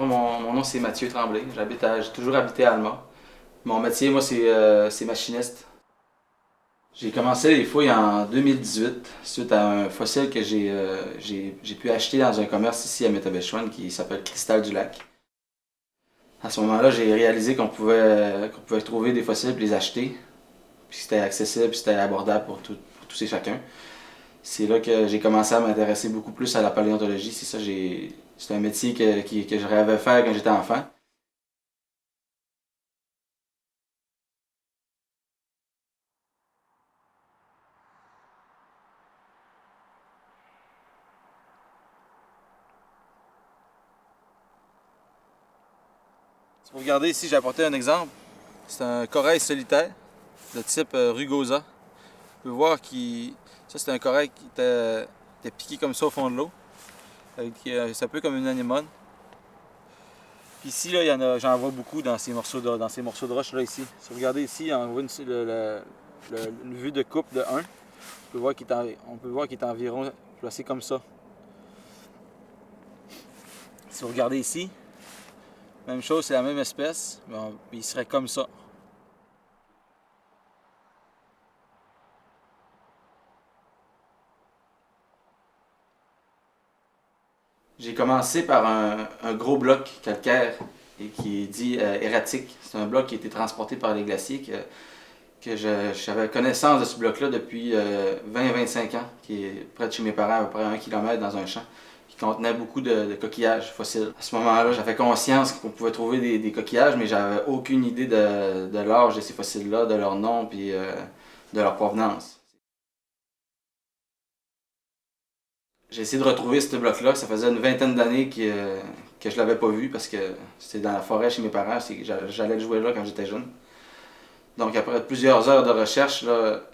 Mon nom c'est Mathieu Tremblay. J'ai toujours habité à Alma. Mon métier, moi, c'est machiniste. J'ai commencé les fouilles en 2018 suite à un fossile que j'ai pu acheter dans un commerce ici à Métabetchouane qui s'appelle Cristal du Lac. À ce moment-là, j'ai réalisé qu'on pouvait trouver des fossiles et les acheter, puis c'était accessible, puis c'était abordable pour tous et chacun. C'est là que j'ai commencé à m'intéresser beaucoup plus à la paléontologie. C'est un métier que je rêvais faire quand j'étais enfant. Si vous regardez ici, j'ai apporté un exemple. C'est un corail solitaire de type rugosa. On peut voir ça c'est un corail était piqué comme ça au fond de l'eau. C'est un peu comme une anémone. Puis ici, là, j'en vois beaucoup dans ces morceaux de roche là ici. Si vous regardez ici, on voit une vue de coupe de 1. On peut voir qu'il est environ placé comme ça. Si vous regardez ici, même chose, c'est la même espèce, mais il serait comme ça. J'ai commencé par un gros bloc calcaire et qui est dit erratique. C'est un bloc qui a été transporté par les glaciers, j'avais connaissance de ce bloc-là depuis 20-25 ans, qui est près de chez mes parents, à peu près 1 kilomètre dans un champ, qui contenait beaucoup de coquillages fossiles. À ce moment-là, j'avais conscience qu'on pouvait trouver des coquillages, mais j'avais aucune idée de l'âge de ces fossiles-là, de leur nom, puis de leur provenance. J'ai essayé de retrouver ce bloc-là. Ça faisait une vingtaine d'années que je l'avais pas vu parce que c'était dans la forêt chez mes parents. J'allais jouer là quand j'étais jeune. Donc après plusieurs heures de recherche,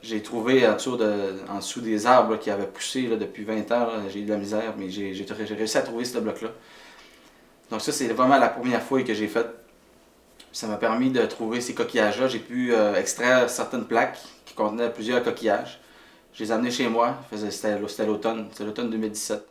j'ai trouvé en dessous des arbres qui avaient poussé depuis 20 ans. J'ai eu de la misère, mais j'ai réussi à trouver ce bloc-là. Donc ça, c'est vraiment la première fouille que j'ai faite. Ça m'a permis de trouver ces coquillages-là. J'ai pu extraire certaines plaques qui contenaient plusieurs coquillages. Je les ai amenés chez moi. C'était l'automne. C'était l'automne 2017.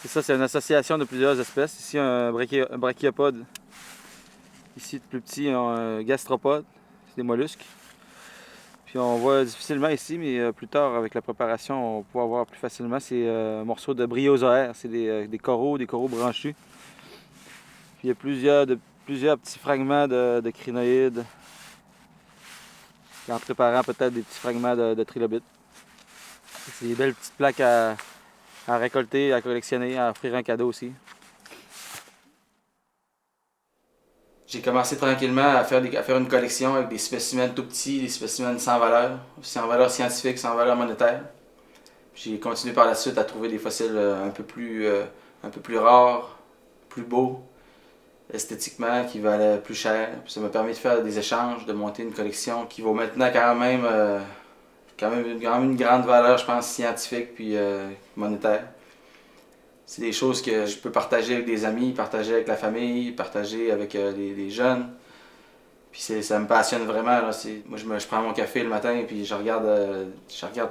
C'est ça, c'est une association de plusieurs espèces. Ici, un brachyopode. Ici, plus petit, un gastropode. C'est des mollusques. Puis on voit difficilement ici, mais plus tard, avec la préparation, on pourra voir plus facilement. C'est un morceau de bryozoaire. C'est des coraux branchus. Puis il y a plusieurs petits fragments de crinoïdes. En préparant peut-être des petits fragments de trilobites. C'est des belles petites plaques à récolter, à collectionner, à offrir un cadeau aussi. J'ai commencé tranquillement à faire une collection avec des spécimens tout petits, des spécimens sans valeur scientifique, sans valeur monétaire. J'ai continué par la suite à trouver des fossiles un peu plus rares, plus beaux, esthétiquement, qui valaient plus cher. Puis ça m'a permis de faire des échanges, de monter une collection qui vaut maintenant quand même une grande valeur, je pense, scientifique puis monétaire. C'est des choses que je peux partager avec des amis, partager avec la famille, partager avec les jeunes. Puis ça me passionne vraiment. Là. Moi, je prends mon café le matin et je regarde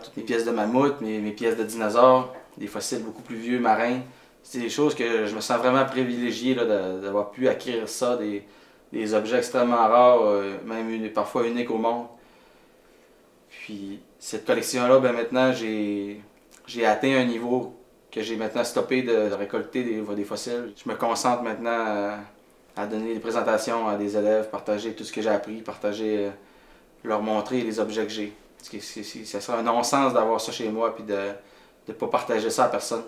toutes mes pièces de mammouth, mes pièces de dinosaures, des fossiles beaucoup plus vieux, marins. C'est des choses que je me sens vraiment privilégié là, d'avoir pu acquérir ça, des objets extrêmement rares, même parfois uniques au monde. Puis cette collection-là, ben maintenant, j'ai atteint un niveau que j'ai maintenant stoppé de récolter des fossiles. Je me concentre maintenant à donner des présentations à des élèves, partager tout ce que j'ai appris, partager, leur montrer les objets que j'ai. Ça serait un non-sens d'avoir ça chez moi puis de ne pas partager ça à personne.